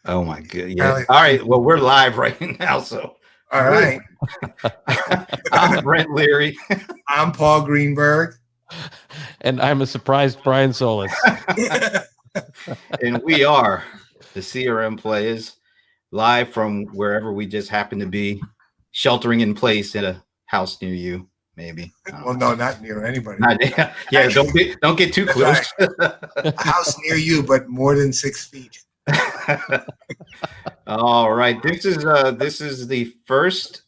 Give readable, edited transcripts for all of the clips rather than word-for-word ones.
Oh my god! Yeah. All right. Well, we're live right now, so all right. I'm Brent Leary. I'm Paul Greenberg, and I'm a surprised Brian Solis. And we are the CRM Playaz, live from wherever we just happen to be, sheltering in place in a house near you, maybe. Well, no, not near anybody. Yeah, don't get too close. A house near you, but more than 6 feet. All right, this is the first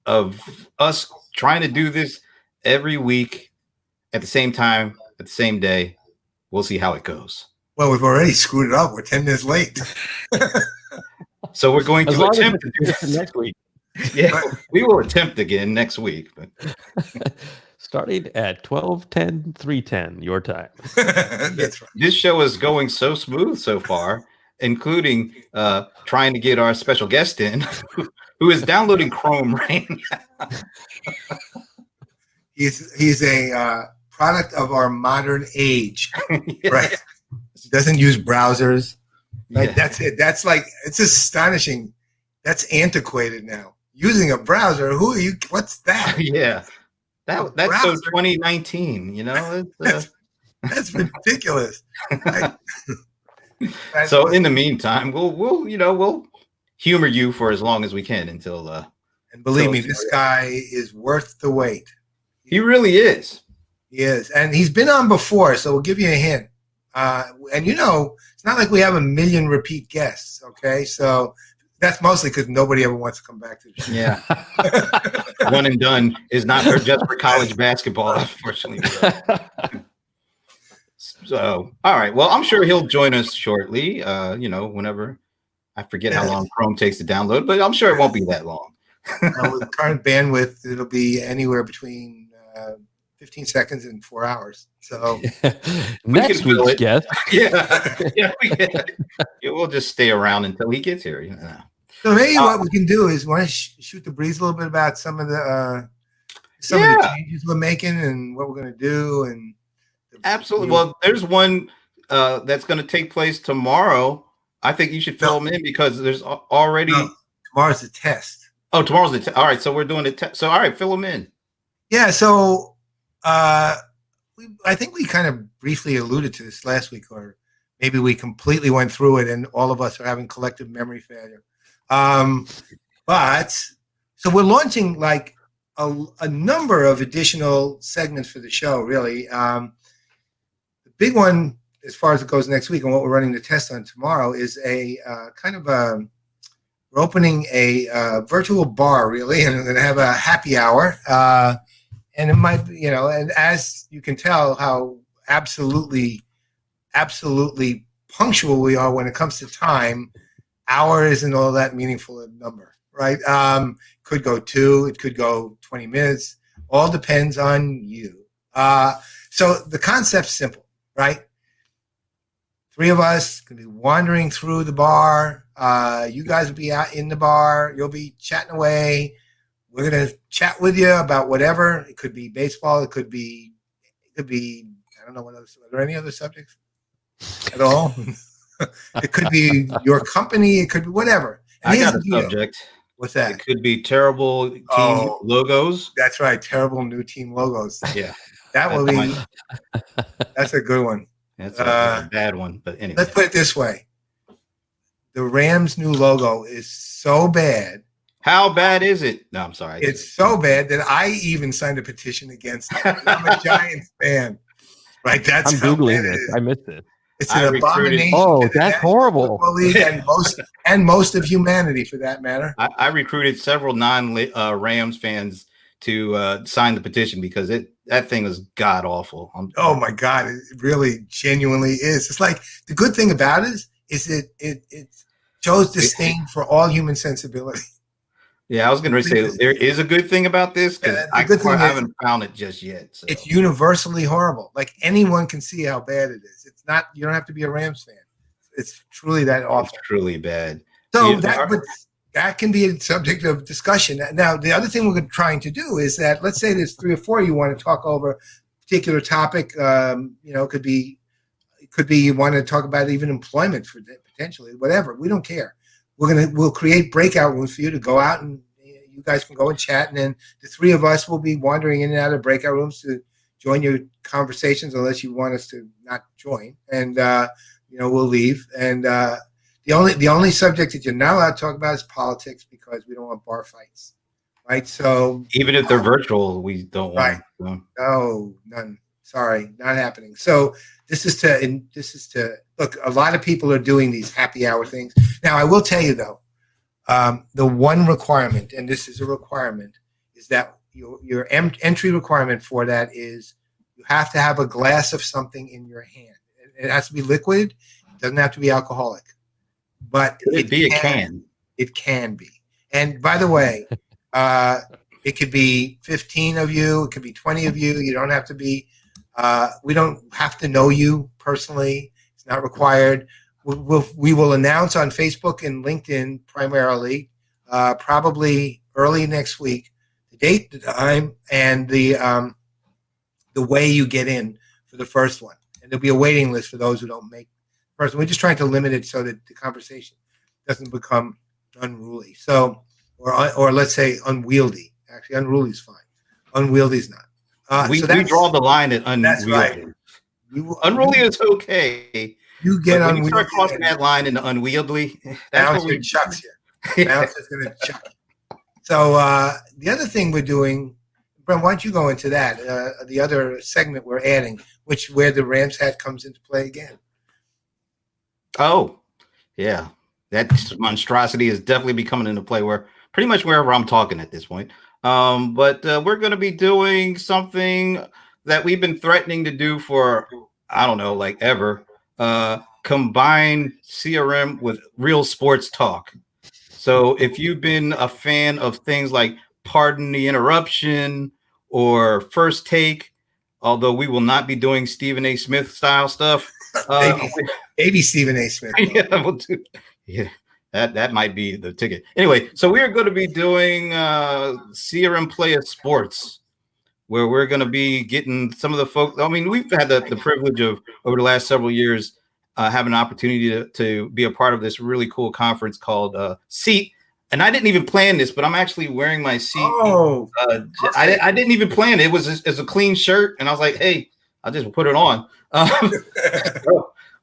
of us trying to do this every week at the same time, at the same day. We'll see how it goes. Well, we've already screwed it up. We're 10 minutes late. So we're going to attempt to do this next week. Yeah, we will attempt again next week. But starting at 12:10, 3:10 your time. That's right. This show is going so smooth so far, including trying to get our special guest in, who is downloading Chrome right now. He's a product of our modern age, Yeah. right? He doesn't use browsers. Like, Yeah. That's it. That's like, it's astonishing. That's antiquated now. Using a browser, who are you? What's that? Yeah, that's so 2019. You know, That's ridiculous. So in the meantime, we'll humor you for as long as we can until. And believe me, this guy is worth the wait. He really is. He is, and he's been on before, so we'll give you a hint. And it's not like we have a million repeat guests. Okay, so. That's mostly because nobody ever wants to come back to the show. Yeah. One and done is not just for college basketball, unfortunately. So, all right. Well, I'm sure he'll join us shortly. Whenever. I forget how long Chrome takes to download, but I'm sure it won't be that long. With current bandwidth, it'll be anywhere between 15 seconds and 4 hours. So next week's guest. Yeah, we'll just stay around until he gets here. So maybe what we can do is want to shoot the breeze a little bit about some of the changes we're making and what we're going to do. And absolutely. Well, there's one that's going to take place tomorrow. I think you should fill them in because there's already tomorrow's the test. Oh, tomorrow's the test. All right, so we're doing the test. So all right, fill them in. Yeah. So. I think we kind of briefly alluded to this last week, or maybe we completely went through it and all of us are having collective memory failure. But so we're launching like a number of additional segments for the show, really. The big one, as far as it goes next week and what we're running the test on tomorrow, is a we're opening a virtual bar, really, and we're going to have a happy hour. And it might be, and as you can tell how absolutely punctual we are when it comes to time, hour isn't all that meaningful a number, right? Could go 2, it could go 20 minutes, all depends on you. So the concept's simple, right? 3 of us can be wandering through the bar. You guys will be out in the bar. You'll be chatting away. We're going to chat with you about whatever. It could be baseball. It could be, I don't know what else. Are there any other subjects at all? It could be your company. It could be whatever. And I got a subject. What's that? It could be terrible team logos. That's right. Terrible new team logos. Yeah. That will be, that's a good one. That's a bad one. But anyway. Let's put it this way. The Rams' new logo is so bad. How bad is it? No, I'm sorry. It's so bad that I even signed a petition against it. I'm a Giants fan. Right? That's I'm Googling this. I missed it. It's an abomination. Oh, that's horrible. League and most of humanity, for that matter. I recruited several non-Rams fans to sign the petition because that thing was god awful. Oh my God, it really genuinely is. It's like the good thing about it is it shows disdain for all human sensibility. Yeah, I was going to say there is a good thing about this because I haven't found it just yet. So. It's universally horrible. Like anyone can see how bad it is. It's not. You don't have to be a Rams fan. It's truly that awful. It's truly bad. So that can be a subject of discussion. Now, the other thing we're trying to do is that let's say there's 3 or 4 you want to talk over a particular topic. It could be you want to talk about even employment for potentially, whatever. We don't care. We'll create breakout rooms for you to go out, and you guys can go and chat, and then the three of us will be wandering in and out of breakout rooms to join your conversations, unless you want us to not join, and we'll leave. And the only subject that you're not allowed to talk about is politics, because we don't want bar fights, right? So even if they're virtual, we don't want them. No, none. Sorry, not happening. So this is to look. A lot of people are doing these happy hour things now. I will tell you though, the one requirement, and this is a requirement, is that your entry requirement for that is you have to have a glass of something in your hand. It has to be liquid. It doesn't have to be alcoholic, but it be a can. It can be. And by the way, it could be 15 of you. It could be 20 of you. You don't have to be. We don't have to know you personally. It's not required. We will announce on Facebook and LinkedIn primarily, probably early next week, the date, the time, and the way you get in for the first one. And there'll be a waiting list for those who don't make the first one. We're just trying to limit it so that the conversation doesn't become unruly. So, or let's say unwieldy. Actually, unruly is fine. Unwieldy is not. We draw the line at unwieldy. That's right. Unruly is okay. You get when you start crossing that line into unwieldy, that's what chucks you. Bounce is going to chuck you. So the other thing we're doing, Brent, why don't you go into that? The other segment we're adding, where the Rams hat comes into play again. Oh, yeah. That monstrosity is definitely be coming into play pretty much wherever I'm talking at this point. But we're going to be doing something that we've been threatening to do for, I don't know, like ever. Combine CRM with real sports talk. So if you've been a fan of things like Pardon the Interruption or First Take, although we will not be doing Stephen A. Smith style stuff. Maybe Stephen A. Smith. Yeah, we'll do. Yeah. That might be the ticket. Anyway, so we are going to be doing CRM Playaz Sports, where we're going to be getting some of the folks. I mean, we've had the privilege of, over the last several years, having an opportunity to be a part of this really cool conference called Seat. And I didn't even plan this, but I'm actually wearing my Seat. Oh, I didn't even plan it. It was a clean shirt. And I was like, hey, I'll just put it on.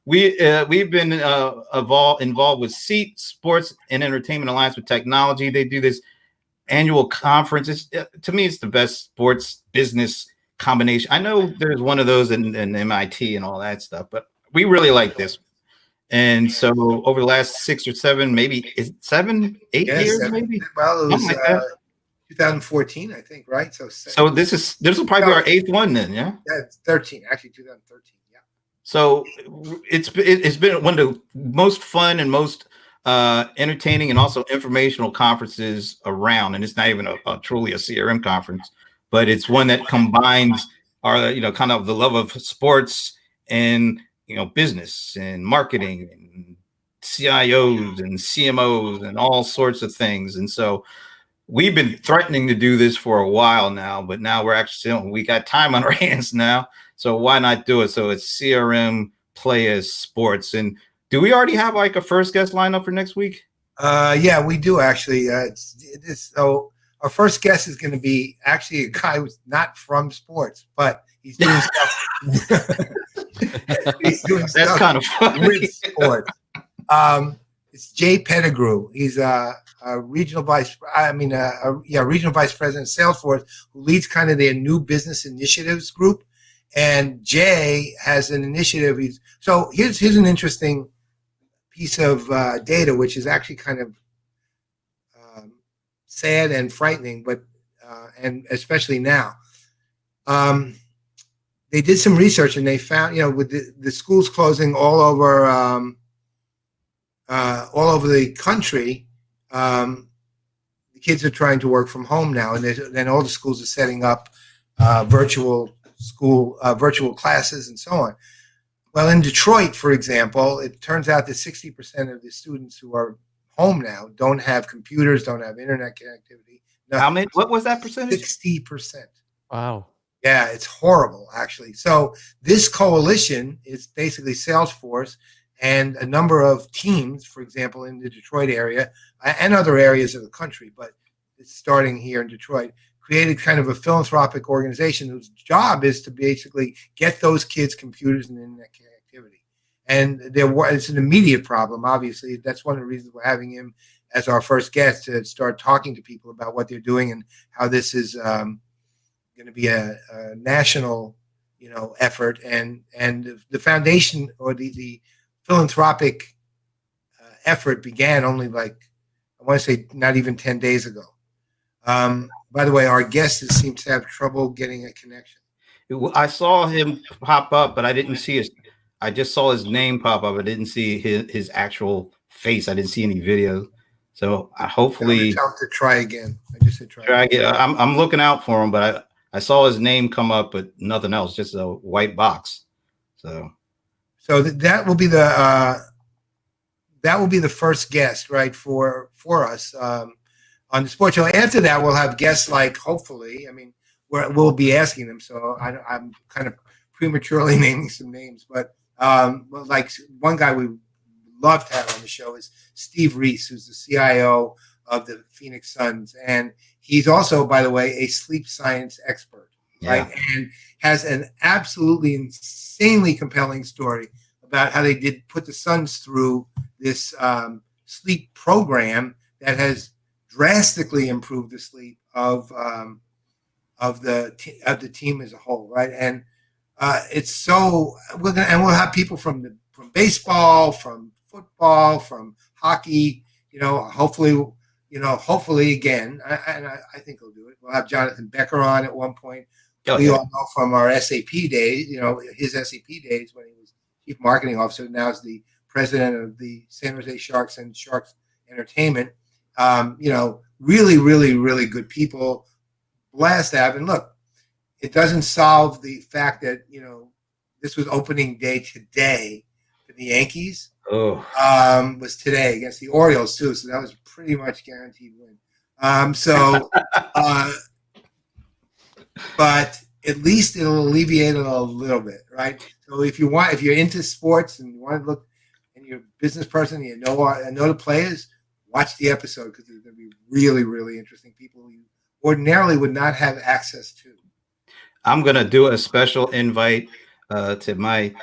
We've been involved with Seat Sports and Entertainment Alliance with Technology. They do this annual conference. To me, it's the best sports business combination. I know there's one of those in MIT and all that stuff, but we really like this. And so over the last 6 or 7, maybe 7, 8 years, 7. Maybe. Well, it was like 2014, I think, right? So this will probably be our 8th one then, yeah. Yeah, it's 13, actually 2013. So it's been one of the most fun and most entertaining and also informational conferences around. And it's not even truly a CRM conference, but it's one that combines our, kind of the love of sports and, business and marketing and CIOs and CMOs and all sorts of things. And so we've been threatening to do this for a while now, but now we got time on our hands now. So why not do it? So it's CRM Playaz Sports. And do we already have like a first guest lineup for next week? Yeah, we do actually. So our first guest is going to be actually a guy who's not from sports, but he's doing stuff. That's kind of funny. With sports. It's Jay Pettigrew. He's a regional vice president of Salesforce, who leads kind of their new business initiatives group. And Jay has an initiative. Here's an interesting piece of data, which is actually kind of sad and frightening, but and especially now. They did some research and they found, with the schools closing all over the country, the kids are trying to work from home now, and then all the schools are setting up virtual classes and so on. Well, in Detroit, for example, it turns out that 60% of the students who are home now don't have computers, don't have internet connectivity. Nothing. How many? What was that percentage? 60%. Wow. Yeah, it's horrible, actually. So this coalition is basically Salesforce and a number of teams, for example, in the Detroit area and other areas of the country, but it's starting here in Detroit, created kind of a philanthropic organization whose job is to basically get those kids computers and internet connectivity. And it's an immediate problem, obviously. That's one of the reasons we're having him as our first guest, to start talking to people about what they're doing and how this is going to be a national, effort. And the foundation, or the philanthropic effort, began only, like, I want to say, not even 10 days ago. By the way, our guest seems to have trouble getting a connection. I saw him pop up, but I didn't see his. I just saw his name pop up. I didn't see his actual face. I didn't see any video. So hopefully, tell him to try again. I just said try again. I'm looking out for him, but I saw his name come up, but nothing else. Just a white box. So that will be the first guest, right, for us on the sports show. After that, we'll have guests like, hopefully, I mean, we'll be asking them. So I'm kind of prematurely naming some names, but like one guy we love to have on the show is Steve Reese, who's the CIO of the Phoenix Suns, and he's also, by the way, a sleep science expert, right? And has an absolutely insanely compelling story about how they put the Suns through this sleep program that has drastically improved the sleep of the team as a whole, right? And it's so we'll have people from baseball, from football, from hockey. Hopefully again, and I think he'll do it. We'll have Jonathan Becker on at one point. We all know from our SAP days, his SAP days when he was chief marketing officer. Now is the president of the San Jose Sharks and Sharks Entertainment. Really, really, really good people. Blast to have. And look, it doesn't solve the fact that, this was opening day today for the Yankees. Was today against the Orioles too. So that was pretty much guaranteed win. But at least it'll alleviate it a little bit, right? So if you're into sports and you want to look, and you're a business person, and know the players, watch the episode, because there's going to be really, really interesting people you ordinarily would not have access to. I'm going to do a special invite to my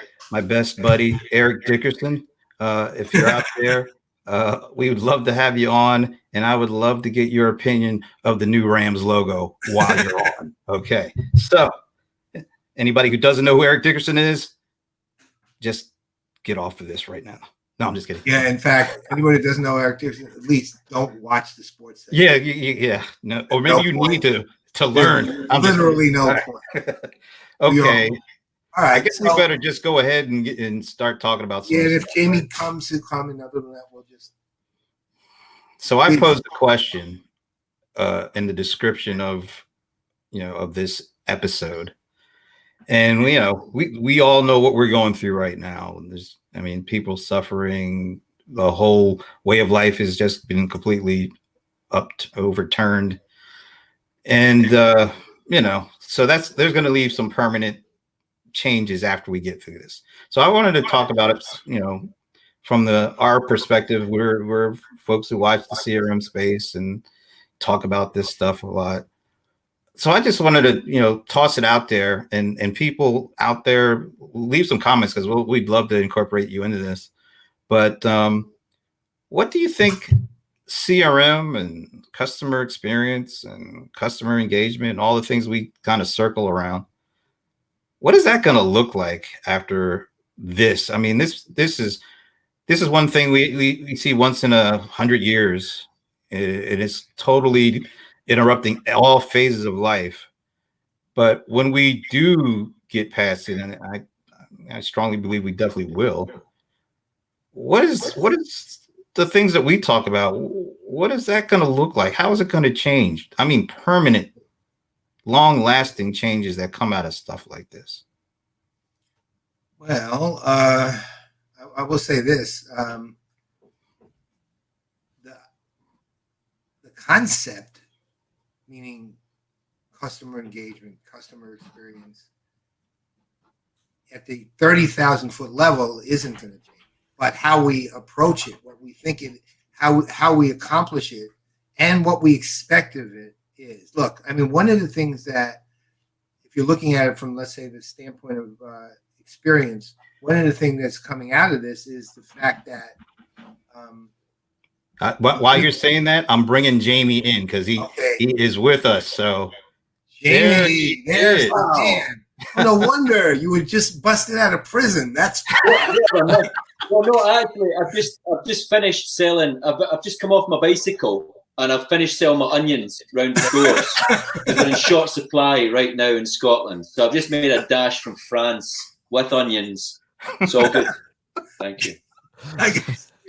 best buddy, Eric Dickerson. If you're out there, we would love to have you on, and I would love to get your opinion of the new Rams logo while you're on. Okay. So anybody who doesn't know who Eric Dickerson is, just get off of this right now. No, I'm just kidding. Yeah, in fact, anybody that doesn't know Eric Dickerson, at least don't watch the sports segment. Yeah. No, or maybe you need to learn. Literally no point. Okay. All right. I guess we better just go ahead and start talking about some. Yeah, and if Jamie comes to come, and other than that, we'll just. So I posed a question in the description of this episode, and we all know what we're going through right now. There's, people suffering. The whole way of life has just been completely overturned, and so there's going to leave some permanent changes after we get through this. So I wanted to talk about it, from our perspective. We're folks who watch the CRM space and talk about this stuff a lot. So I just wanted to, toss it out there, and people out there, leave some comments, because we'd love to incorporate you into this. But what do you think CRM and customer experience and customer engagement and all the things we kind of circle around, what is that going to look like after this? This is one thing we see once in 100 years. It is totally interrupting all phases of life. But when we do get past it, and I strongly believe we definitely will, what is the things that we talk about? What is that going to look like? How is it going to change? Permanent, long-lasting changes that come out of stuff like this. Well, I will say this: the concept, meaning customer engagement, customer experience, at the 30,000 foot level isn't going to change. but how we approach it, what we think it, how we accomplish it, and what we expect of it is. Look, I mean, one of the things that, if you're looking at it from, let's say, the standpoint of experience, one of the things that's coming out of this is the fact that. While you're saying that, I'm bringing Jamie in because Okay. he is with us. So Jamie, there's the Wow. man. Oh, no wonder you were just busted out of prison. That's Well, no, actually, I've just finished selling. I've just come off my bicycle and I've finished selling my onions round the stores because they're in short supply right now in Scotland. So I've just made a dash from France with onions. It's all good. Thank you.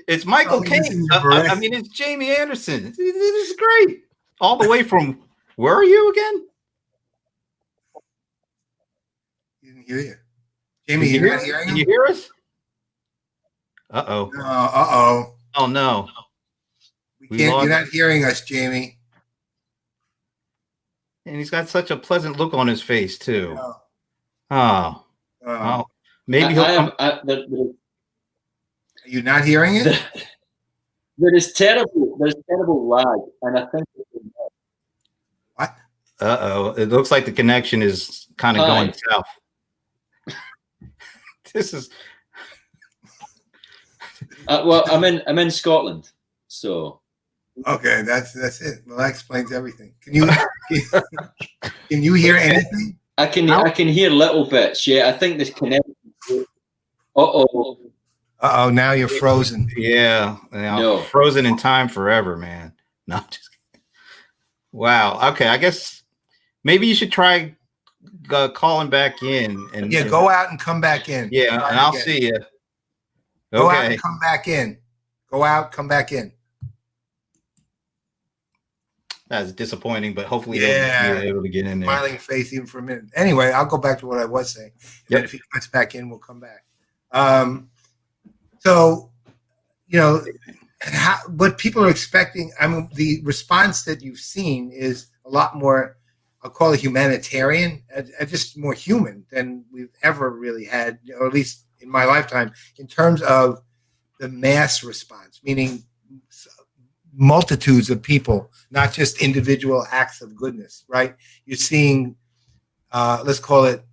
it's Michael Caine. I mean, it's Jamie Anderson. This is great. All the way from, where are you again? Didn't hear you. Jamie, you're not hearing Can him? you hear us? Uh-oh. Oh, no. We can't. You're not hearing us, Jamie. And he's got such a pleasant look on his face, too. Oh. Oh. Maybe he'll come. Are you not hearing it? There's terrible lag, and I think. What? Uh-oh. It looks like the connection is kind of going south. This is. Well, I'm in Scotland, so. Okay, that's it. Well, that explains everything. Can you hear anything? I can hear little bits. Yeah, I think this connection. Now you're frozen. Yeah. No. Frozen in time forever, man. No, I'm just kidding. Wow. Okay, I guess maybe you should try calling back in. And go out and come back in. Yeah, and I'll see you. Go out and come back in. Go out, come back in. That's disappointing, but hopefully he'll be able to get in there. Smiling face even for a minute. Anyway, I'll go back to what I was saying. Yep. If he cuts back in, we'll come back. So, what people are expecting, I mean, the response that you've seen is a lot more, I'll call it humanitarian, just more human than we've ever really had, or at least in my lifetime, in terms of the mass response, meaning multitudes of people, not just individual acts of goodness, right? You're seeing, let's call it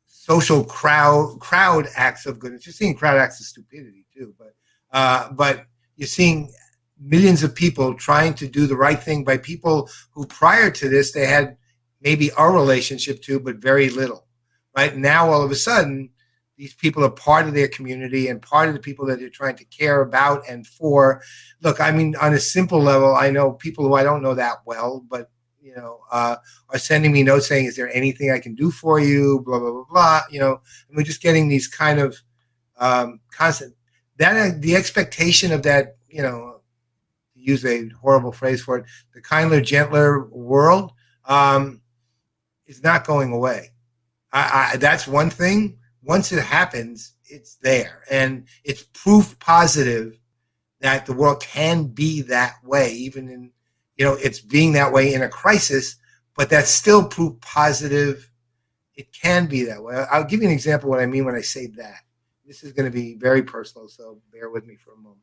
social crowd acts of goodness. You're seeing crowd acts of stupidity too, but you're seeing millions of people trying to do the right thing by people who prior to this, they had maybe a relationship to, but very little, right? Now, all of a sudden, these people are part of their community and part of the people that they're trying to care about and for. Look, I mean, on a simple level, I know people who I don't know that well, but, are sending me notes saying, is there anything I can do for you? Blah, blah, blah, blah. And we're just getting these kind of constant, the expectation of that, to use a horrible phrase for it, the kinder, gentler world is not going away. That's one thing. Once it happens, it's there. And it's proof positive that the world can be that way, even in, it's being that way in a crisis, but that's still proof positive. It can be that way. I'll give you an example of what I mean when I say that. This is going to be very personal, so bear with me for a moment.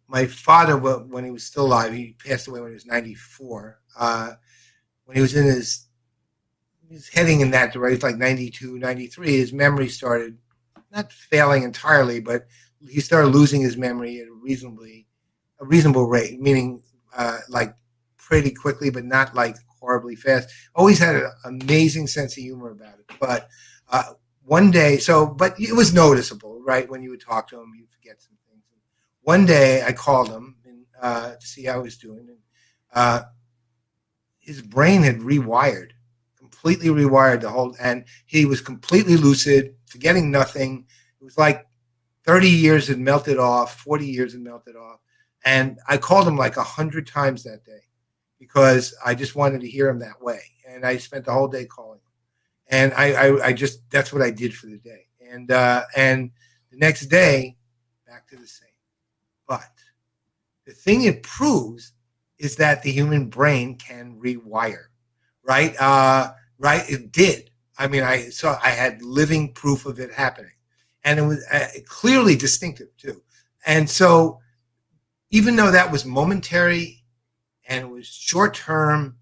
My father, when he was still alive, he passed away when he was 94. When he was he's heading in that direction, like 92, 93, his memory started not failing entirely, but he started losing his memory at a reasonable rate, meaning like pretty quickly, but not like horribly fast. Always had an amazing sense of humor about it. But one day, but it was noticeable, right? When you would talk to him, you'd forget some things. One day I called him to see how he was doing. And his brain had completely rewired and he was completely lucid, forgetting nothing. It was like 30 years had melted off, 40 years had melted off. And I called him like 100 times that day because I just wanted to hear him that way. And I spent the whole day calling him. And I just, that's what I did for the day. And the next day, back to the same. But the thing it proves is that the human brain can rewire, right? Right? It did. I mean, I had living proof of it happening. and it was clearly distinctive too. And so, even though that was momentary and it was short term,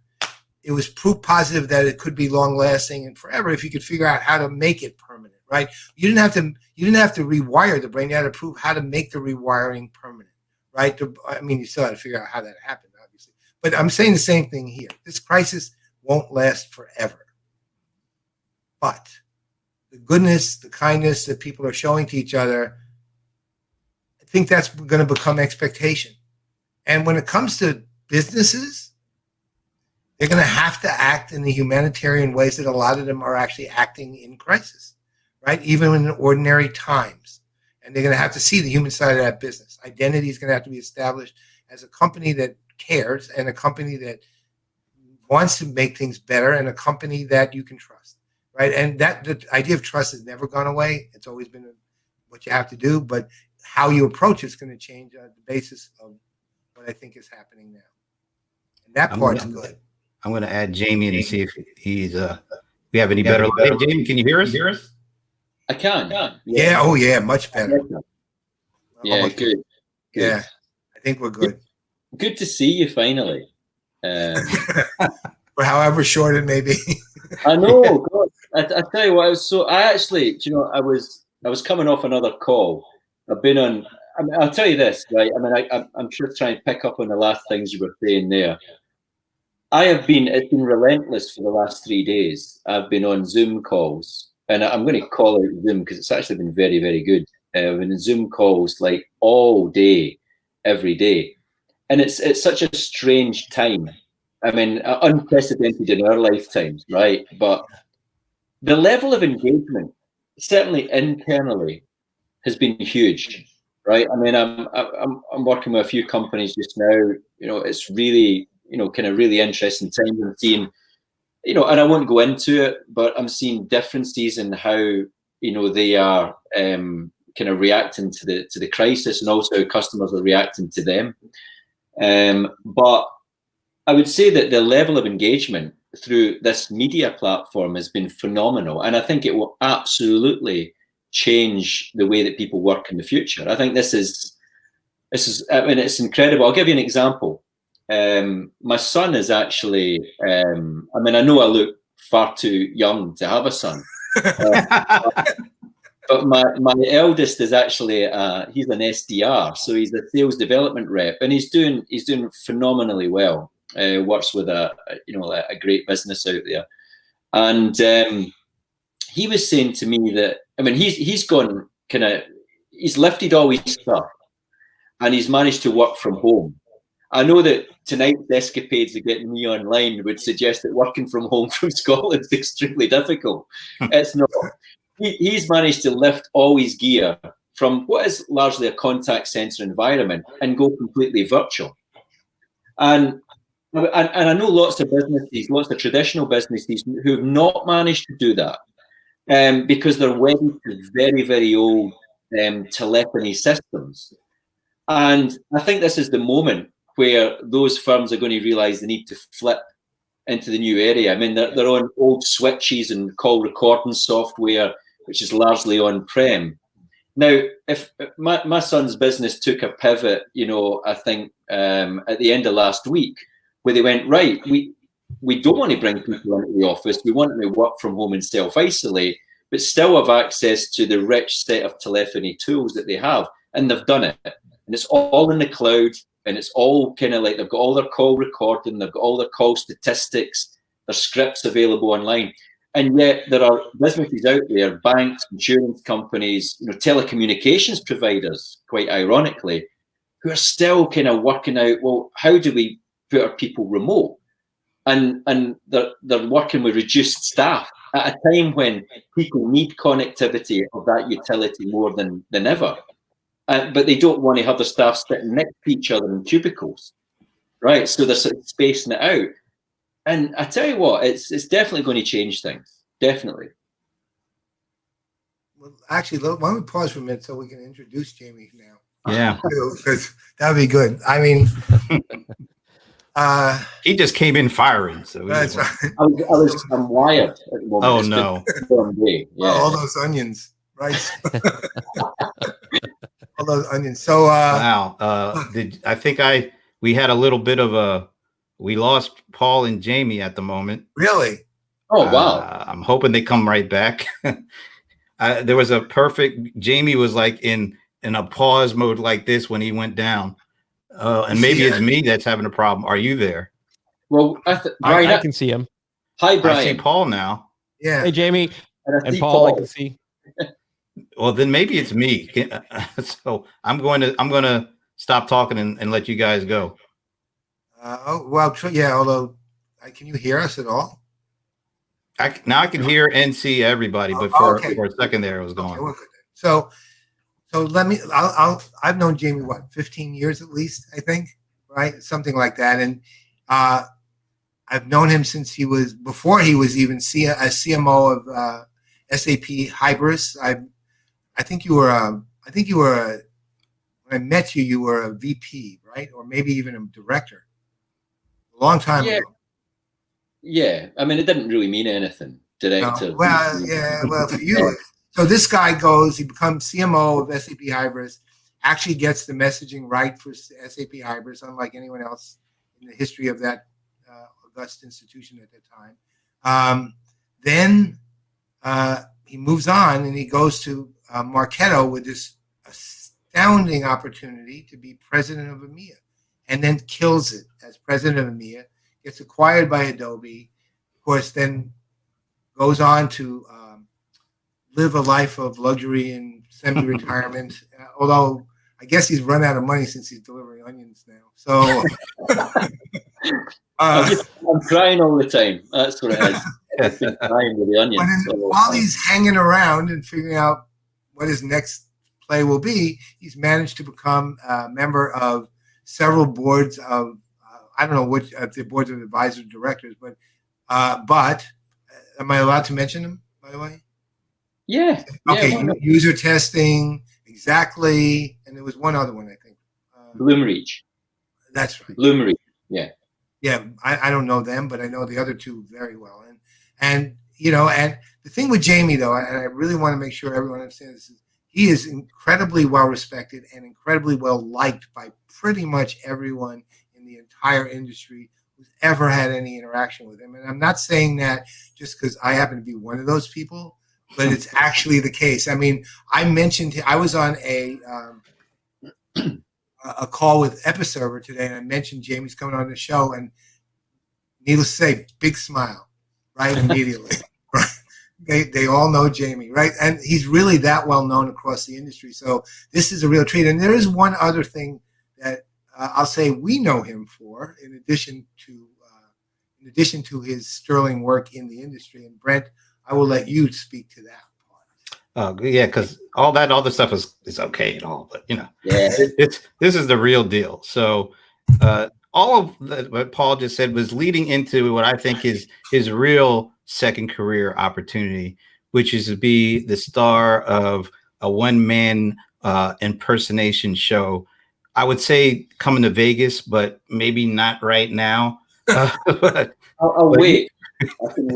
it was proof positive that it could be long lasting and forever if you could figure out how to make it permanent, right? You didn't have to rewire the brain. You had to prove how to make the rewiring permanent, right? I mean, you still had to figure out how that happened, obviously. But I'm saying the same thing here. This crisis won't last forever. But the goodness, the kindness that people are showing to each other, I think that's going to become expectation. And when it comes to businesses, they're going to have to act in the humanitarian ways that a lot of them are actually acting in crisis, right? Even in ordinary times. And they're going to have to see the human side of that business. Identity is going to have to be established as a company that cares and a company that wants to make things better and a company that you can trust, right? And that the idea of trust has never gone away. It's always been what you have to do, but how you approach it's going to change the basis of what I think is happening now. And that part's good. I'm going to add Jamie in and see if he's we have any better. Hey, Jamie, can you hear us? I can. Yeah. Oh, yeah. Much better. Yeah. Good. Yeah. I think we're good. Good to see you finally. For however short it may be. I know. God, I tell you what. I was coming off another call. I've been on. I mean, I'll tell you this, right? I mean, I'm sure trying to pick up on the last things you were saying there. It's been relentless for the last 3 days. I've been on Zoom calls, and I'm going to call it Zoom because it's actually been very, very good. I've been in Zoom calls like all day, every day. And it's such a strange time. I mean, unprecedented in our lifetimes, right? But the level of engagement, certainly internally, has been huge, right? I mean, I'm working with a few companies just now. You know, it's really, kind of really interesting times. I'm seeing, and I won't go into it, but I'm seeing differences in how, they are kind of reacting to the crisis, and also how customers are reacting to them. But I would say that the level of engagement through this media platform has been phenomenal, and I think it will absolutely change the way that people work in the future. I think this is. I mean, it's incredible. I'll give you an example. My son is actually. I mean, I know I look far too young to have a son. But my eldest is actually he's an SDR, so he's a sales development rep, and he's doing phenomenally well. Works with a great business out there, and he was saying to me that he's gone he's lifted all his stuff, and he's managed to work from home. I know that tonight's escapades of getting me online would suggest that working from home from Scotland is extremely difficult. It's not. He's managed to lift all his gear from what is largely a contact center environment and go completely virtual. And I know lots of businesses, lots of traditional businesses who have not managed to do that because they're wedded to very, very old telephony systems. And I think this is the moment where those firms are going to realize they need to flip into the new area. I mean, they're on old switches and call recording software, which is largely on-prem. Now, if my son's business took a pivot, I think at the end of last week, where they went, right, we don't want to bring people into the office. We want them to work from home and self-isolate, but still have access to the rich set of telephony tools that they have. And they've done it. And it's all in the cloud. And it's all kind of like they've got all their call recording, they've got all their call statistics, their scripts available online. And yet there are businesses out there, banks, insurance companies, telecommunications providers, quite ironically, who are still kind of working out, well, how do we put our people remote? And they're working with reduced staff at a time when people need connectivity of that utility more than ever. But they don't want to have their staff sitting next to each other in cubicles, right? So they're sort of spacing it out. And I tell you what, it's definitely going to change things. Definitely. Well, actually, why don't we pause for a minute so we can introduce Jamie now? Yeah. Because that would be good. I mean, he just came in firing. So that's right. I'm wired at the moment. Oh, no. Yeah. All those onions. right? All those onions. So Wow. look, We had a little bit of we lost Paul and Jamie at the moment. really, Oh wow. I'm hoping they come right back. There was a perfect. Jamie was like in a pause mode like this when he went down, and maybe it's Yeah. me that's having a problem. Are you there? Well, Brian, I can see him. hi I see Brian, Paul now. Yeah. Hey, Jamie and I and see Paul, I can see. Well, then maybe it's me. So I'm going to stop talking and let you guys go. Oh well, yeah. Although, can you hear us at all? Now I can hear and see everybody, but Oh, okay. for a second there it was Okay, gone. we're good. So let me. I've known Jamie 15 years at least, I think, right, something like that, and I've known him since before he was even a CMO of SAP Hybris. I think you were. When I met you, you were a VP, right, or maybe even a director. A long time Yeah. ago. Yeah, I mean, it didn't really mean anything. Director. No. Well, yeah. Well, for you, so this guy he becomes CMO of SAP Hybris, actually gets the messaging right for SAP Hybris, unlike anyone else in the history of that august institution at that time. Then he moves on and he goes to Marketo with this astounding opportunity to be president of EMEA, and then kills it as president of EMEA, gets acquired by Adobe, of course, then goes on to live a life of luxury and semi-retirement, although I guess he's run out of money since he's delivering onions now. So I'm crying all the time. That's what it is. I've been crying with the onions. while he's hanging around and figuring out what his next play will be, he's managed to become a member of several boards of, I don't know which, the boards of advisors, directors, but am I allowed to mention them, by the way? Yeah. Okay, user testing, exactly, and there was one other one, I think. Bloomreach. That's right. Bloomreach. Yeah. Yeah, I don't know them, but I know the other two very well. And the thing with Jamie, though, and I really want to make sure everyone understands this, is he is incredibly well respected and incredibly well liked by pretty much everyone in the entire industry who's ever had any interaction with him. And I'm not saying that just because I happen to be one of those people, but it's actually the case. I mean, I was on a call with Episerver today, and I mentioned Jamie's coming on the show, and needless to say, big smile, right, immediately. Right? They all know Jamie, right? And he's really that well known across the industry. So this is a real treat. And there is one other thing that I'll say we know him for, in addition to his sterling work in the industry. And Brent, I will let you speak to that. Yeah, because all that other stuff is okay and all, but this is the real deal. So all of what Paul just said was leading into what I think is his real second career opportunity, which is to be the star of a one-man impersonation show. I would say coming to Vegas, but maybe not right now. I'll wait. I can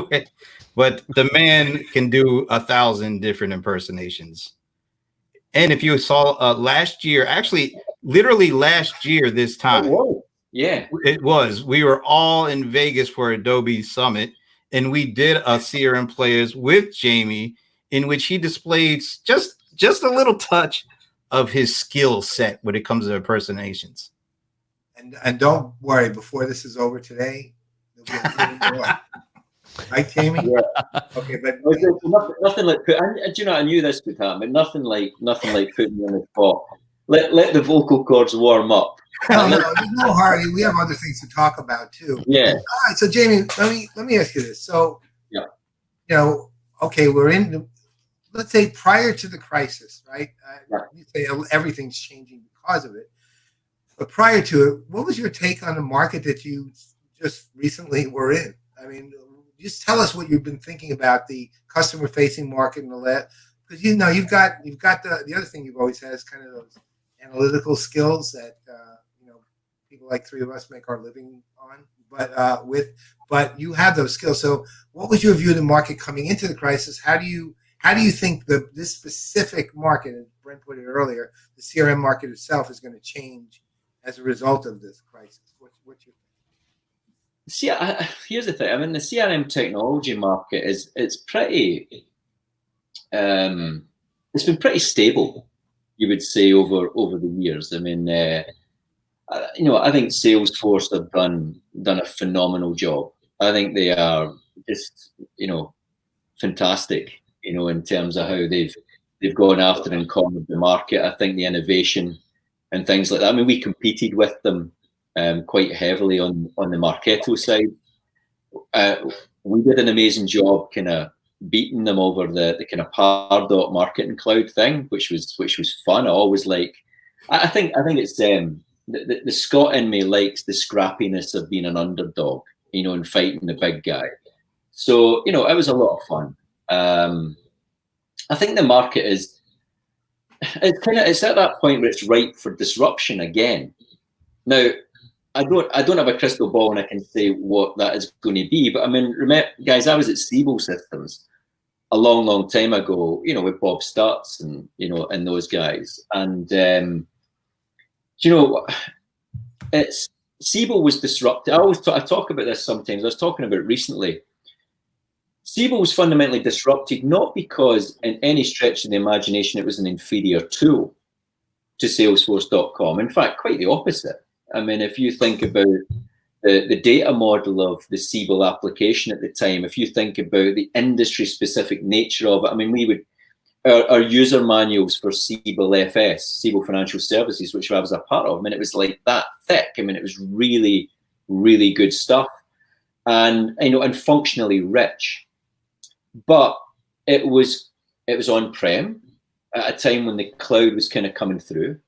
wait. But the man can do 1,000 different impersonations. And if you saw last year, actually, literally last year, this time, it was. We were all in Vegas for Adobe Summit, and we did a CRM Playaz with Jamie, in which he displayed just a little touch of his skill set when it comes to impersonations. And don't worry, before this is over today, there'll be a more. Right, Jamie? Yeah. Okay, but nothing like do you know? I knew this would happen. Nothing like putting me on the spot. Let the vocal cords warm up. No, there's no hurry. We have other things to talk about too. Yeah. All right. So, Jamie, let me ask you this. So, okay, we're in. Let's say prior to the crisis, right? You say everything's changing because of it. But prior to it, what was your take on the market that you just recently were in? I mean, just tell us what you've been thinking about the customer-facing market and all that, because you've got the other thing you've always had is kind of those analytical skills that people like three of us make our living on. But you have those skills. So, what was your view of the market coming into the crisis? How do you How do you think this specific market, and Brent put it earlier, the CRM market itself is going to change as a result of this crisis? What's your See, here's the thing. I mean, the CRM technology market it's pretty. It's been pretty stable, you would say, over the years. I mean, I think Salesforce have done a phenomenal job. I think they are just, fantastic, in terms of how they've gone after and cornered the market. I think the innovation and things like that. I mean, we competed with them quite heavily on the Marketo side. We did an amazing job kind of beating them over the kind of Pardot marketing cloud thing, which was fun. I always like. I think it's the Scot in me likes the scrappiness of being an underdog, and fighting the big guy. So it was a lot of fun. I think the market it's at that point where it's ripe for disruption again. Now, I don't have a crystal ball and I can say what that is going to be. But I mean, remember, guys, I was at Siebel Systems a long, long time ago, with Bob Stutz and and those guys. And it's Siebel was disrupted. I talk about this sometimes. I was talking about it recently. Siebel was fundamentally disrupted, not because in any stretch of the imagination it was an inferior tool to Salesforce.com. In fact, quite the opposite. I mean, if you think about the data model of the Siebel application at the time, if you think about the industry-specific nature of it, I mean, our user manuals for Siebel FS, Siebel Financial Services, which I was a part of, I mean, it was like that thick. I mean, it was really, really good stuff, and and functionally rich. But it was on-prem at a time when the cloud was kind of coming through.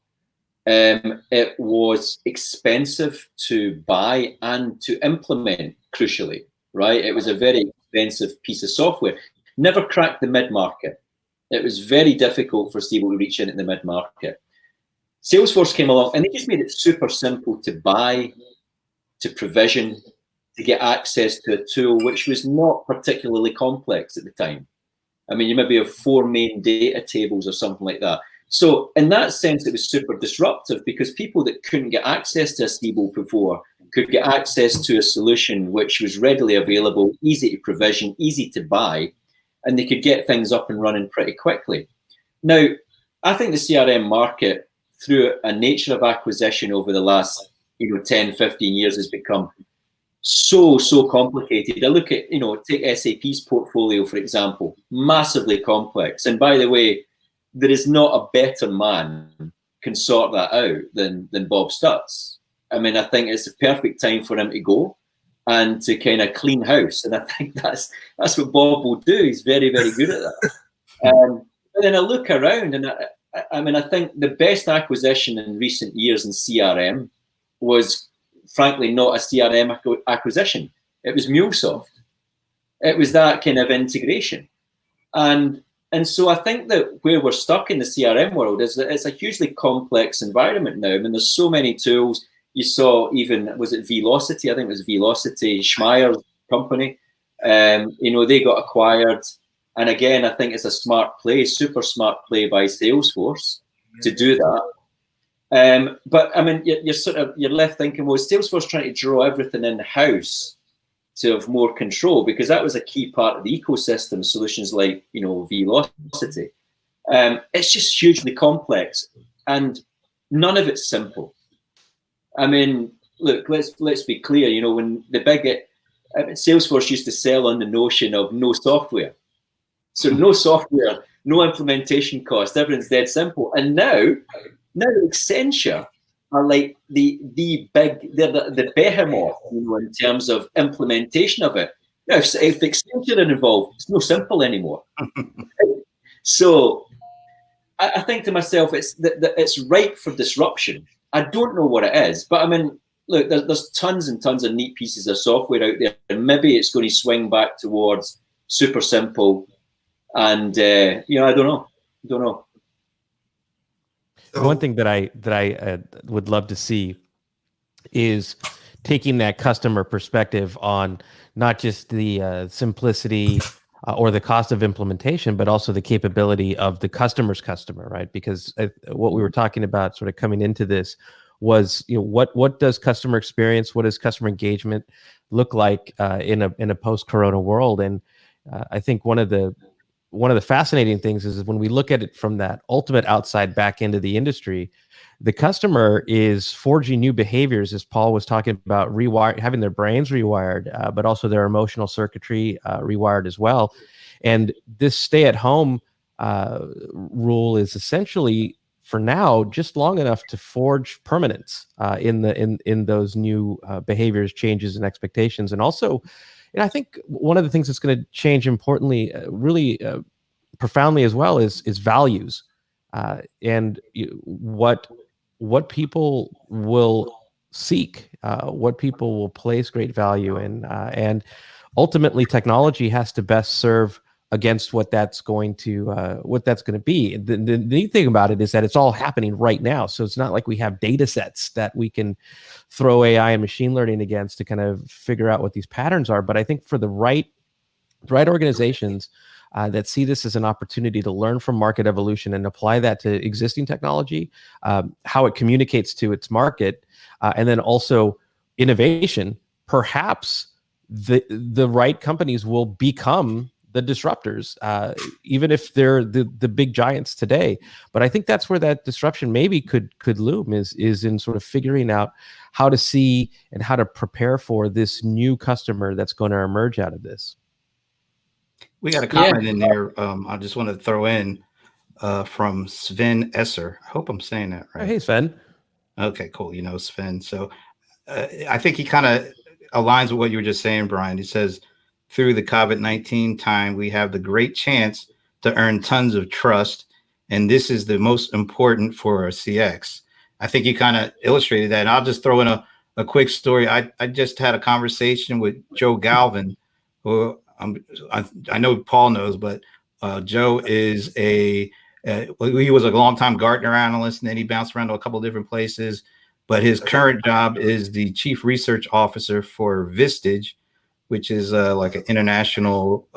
It was expensive to buy and to implement, crucially, right? It was a very expensive piece of software. Never cracked the mid-market. It was very difficult for Siebel to reach into the mid-market. Salesforce came along and they just made it super simple to buy, to provision, to get access to a tool which was not particularly complex at the time. I mean, you maybe have 4 main data tables or something like that. So in that sense, it was super disruptive because people that couldn't get access to a Siebel before could get access to a solution which was readily available, easy to provision, easy to buy, and they could get things up and running pretty quickly. Now, I think the CRM market, through a nature of acquisition over the last 10, 15 years, has become so complicated. I look at, take SAP's portfolio, for example, massively complex. And by the way, there is not a better man can sort that out than Bob Stutz. I mean, I think it's the perfect time for him to go and to kind of clean house. And I think that's what Bob will do. He's very, very good at that. But then I look around and I think the best acquisition in recent years in CRM was, frankly, not a CRM acquisition. It was MuleSoft. It was that kind of integration. And so I think that where we're stuck in the CRM world is that it's a hugely complex environment now. I mean, there's so many tools. You saw even, was it Velocity? I think it was Velocity, Schmeier's company. They got acquired. And again, I think it's a smart play, super smart play by Salesforce to do that. But I mean, you're left thinking, well, is Salesforce trying to draw everything in house to have more control? Because that was a key part of the ecosystem. Solutions like Velocity. It's just hugely complex, and none of it's simple. I mean, look, let's be clear. When the Salesforce used to sell on the notion of no software, so no software, no implementation cost, everything's dead simple. And now Accenture are like the big, they're the behemoth, in terms of implementation of it. Now, if Accenture are involved, it's no simple anymore. So I think to myself, it's ripe for disruption. I don't know what it is, but I mean, look, there's tons and tons of neat pieces of software out there, and maybe it's going to swing back towards super simple. And I don't know. One thing that I would love to see is taking that customer perspective on not just the simplicity or the cost of implementation, but also the capability of the customer's customer, right? Because what we were talking about sort of coming into this was, what does customer experience, what does customer engagement look like in a post-corona world? And I think one of the fascinating things is when we look at it from that ultimate outside back into the industry, the customer is forging new behaviors, as Paul was talking about, having their brains rewired, but also their emotional circuitry rewired as well. And this stay-at-home rule is essentially, for now, just long enough to forge permanence in those new behaviors, changes, and expectations. And also, I think one of the things that's going to change importantly, really profoundly as well, is values, and what people will seek, what people will place great value in, and ultimately technology has to best serve against what that's going to be. The neat thing about it is that it's all happening right now, so it's not like we have data sets that we can throw AI and machine learning against to kind of figure out what these patterns are. But I think for the right organizations that see this as an opportunity to learn from market evolution and apply that to existing technology, how it communicates to its market, and then also innovation, perhaps the right companies will become the disruptors, even if they're the big giants today. But I think that's where that disruption maybe could loom, is in sort of figuring out how to see and how to prepare for this new customer that's going to emerge out of this. We got a comment in there. I just want to throw in from Sven Esser. I hope I'm saying that right. Hey, Sven. Okay, cool. You know Sven. So I think he kind of aligns with what you were just saying, Brian. He says, through the COVID-19 time, we have the great chance to earn tons of trust. And this is the most important for CX. I think you kind of illustrated that. And I'll just throw in a quick story. I just had a conversation with Joe Galvin, who I know Paul knows, but Joe is he was a longtime Gartner analyst, and then he bounced around to a couple of different places. But his current job is the chief research officer for Vistage, which is like an international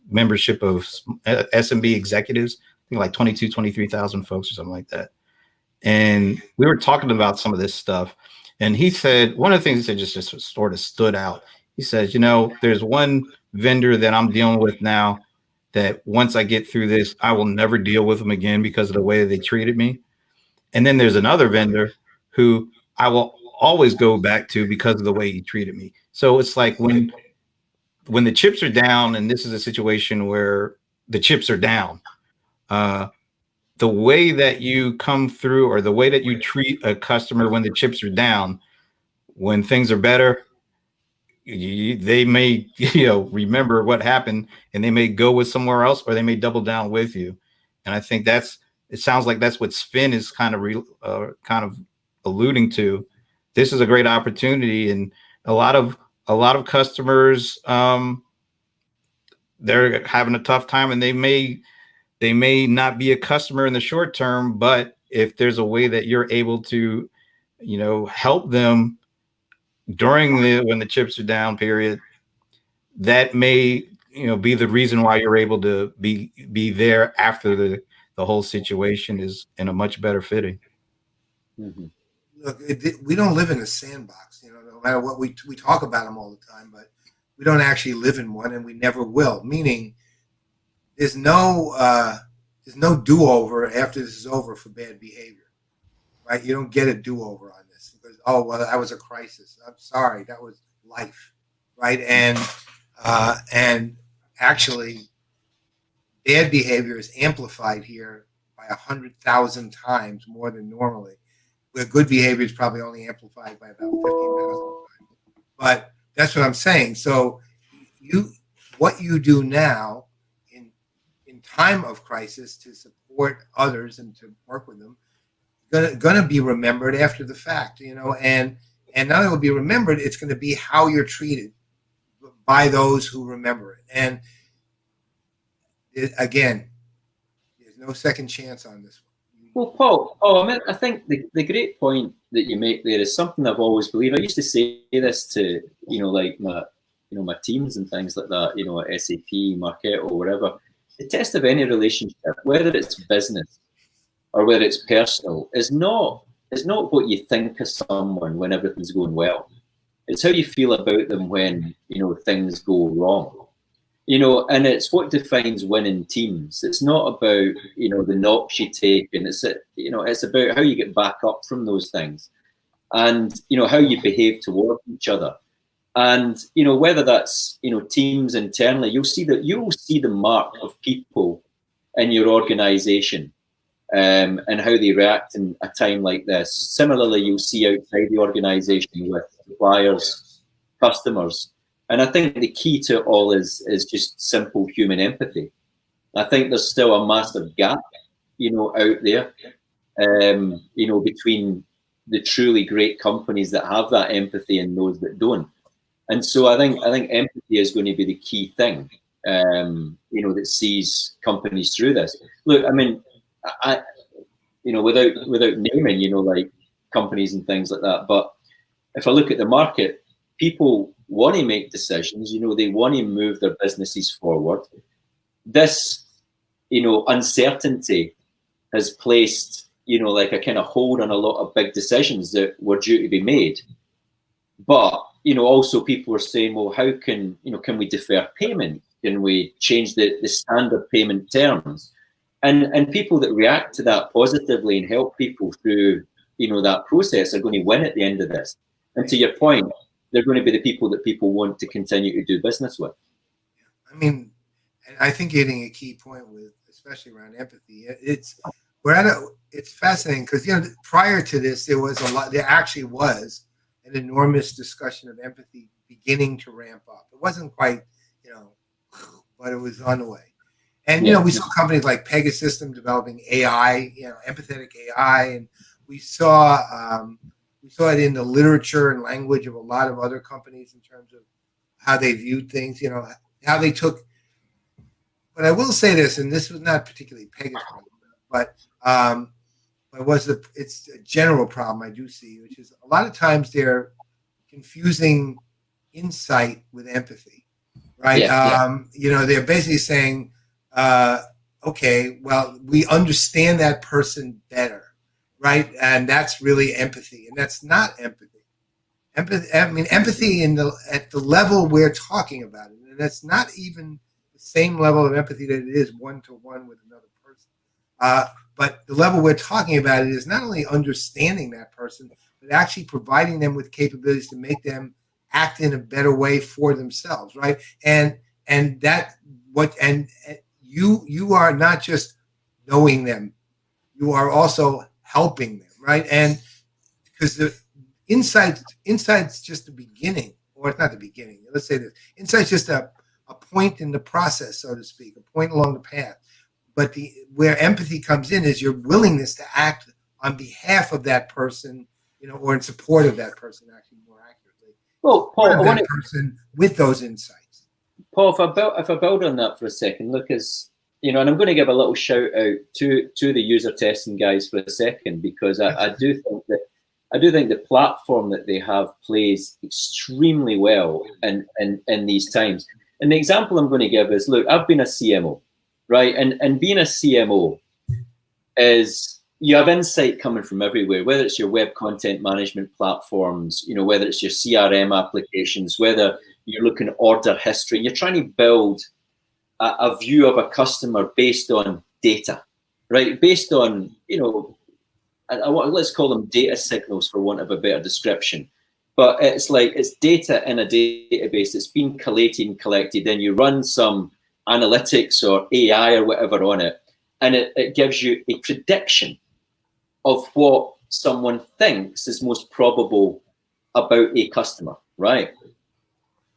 membership of SMB executives, I think like 23,000 folks or something like that. And we were talking about some of this stuff. And he said, one of the things that just sort of stood out, he says, there's one vendor that I'm dealing with now that once I get through this, I will never deal with them again because of the way they treated me. And then there's another vendor who I will always go back to because of the way he treated me. So it's like when the chips are down, and this is a situation where the chips are down, the way that you come through, or the way that you treat a customer when the chips are down, when things are better, they may remember what happened, and they may go with somewhere else, or they may double down with you. And I think it sounds like that's what Sven is kind of alluding to. This is a great opportunity, and a lot of customers, they're having a tough time, and they may not be a customer in the short term, but if there's a way that you're able to help them during when the chips are down period, that may be the reason why you're able to be there after the whole situation is in a much better fitting. Mm-hmm. Look, we don't live in a sandbox, no matter what we talk about them all the time, but we don't actually live in one, and we never will. Meaning, there's no do-over after this is over for bad behavior, right? You don't get a do-over on this because, oh, well, that was a crisis. I'm sorry, that was life, right? And actually, bad behavior is amplified here by 100,000 times more than normally. Where good behavior is probably only amplified by about 15,000 times. But that's what I'm saying. So what you do now in time of crisis to support others and to work with them, gonna be remembered after the fact, and not only will be remembered, it's going to be how you're treated by those who remember it. And again, there's no second chance on this one. Well, Paul, I think the great point that you make there is something I've always believed. I used to say this to, like my teams and things like that, at SAP, Marketo, whatever. The test of any relationship, whether it's business or whether it's personal, is not what you think of someone when everything's going well. It's how you feel about them when things go wrong. And it's what defines winning teams. It's not about the knocks you take, and it's about how you get back up from those things, and how you behave towards each other. And whether that's teams internally, you'll see the mark of people in your organization, and how they react in a time like this. Similarly, you'll see outside the organization with suppliers, customers. And I think the key to it all is just simple human empathy. I think there's still a massive gap, out there, between the truly great companies that have that empathy and those that don't. And so I think empathy is going to be the key thing, that sees companies through this. Look, I mean, without naming, like companies and things like that, but if I look at the market, people want to make decisions, they want to move their businesses forward. This, uncertainty has placed, like a kind of hold on a lot of big decisions that were due to be made. But, also people are saying, well, how can we defer payment? Can we change the standard payment terms? And people that react to that positively and help people through, that process are going to win at the end of this. And to your point, they're going to be the people that people want to continue to do business with. I mean, I think you're hitting a key point with, especially around empathy. It's fascinating because prior to this, there actually was an enormous discussion of empathy beginning to ramp up. It wasn't quite, but it was on the way. And we saw companies like Pegasystems developing AI, empathetic AI, and we saw it in the literature and language of a lot of other companies in terms of how they viewed things, how they took. But I will say this, and this was not particularly Pegasystems, but it's a general problem I do see, which is a lot of times they're confusing insight with empathy, right? They're basically saying, okay, well, we understand that person better. Right, and that's really empathy, and that's not empathy. Empathy at the level we're talking about it, and that's not even the same level of empathy that it is one-to-one with another person. But the level we're talking about it is not only understanding that person, but actually providing them with capabilities to make them act in a better way for themselves, right? And you are not just knowing them, you are also helping them, right? And because the insight's just the beginning, or it's not the beginning. Let's say this: insight's just a point in the process, so to speak, a point along the path. But where empathy comes in is your willingness to act on behalf of that person, or in support of that person, actually more accurately. Well, Paul, person with those insights. Paul, if I build on that for a second, look, and I'm going to give a little shout out to the user testing guys for a second, because I do think the platform that they have plays extremely well in these times. And the example I'm going to give is, look, I've been a CMO, right? And being a CMO is you have insight coming from everywhere, whether it's your web content management platforms, whether it's your CRM applications, whether you're looking at order history, you're trying to build a view of a customer based on data, right? Based on, let's call them data signals for want of a better description. But it's data in a database that's been collated and collected. Then you run some analytics or AI or whatever on it, and it gives you a prediction of what someone thinks is most probable about a customer, right?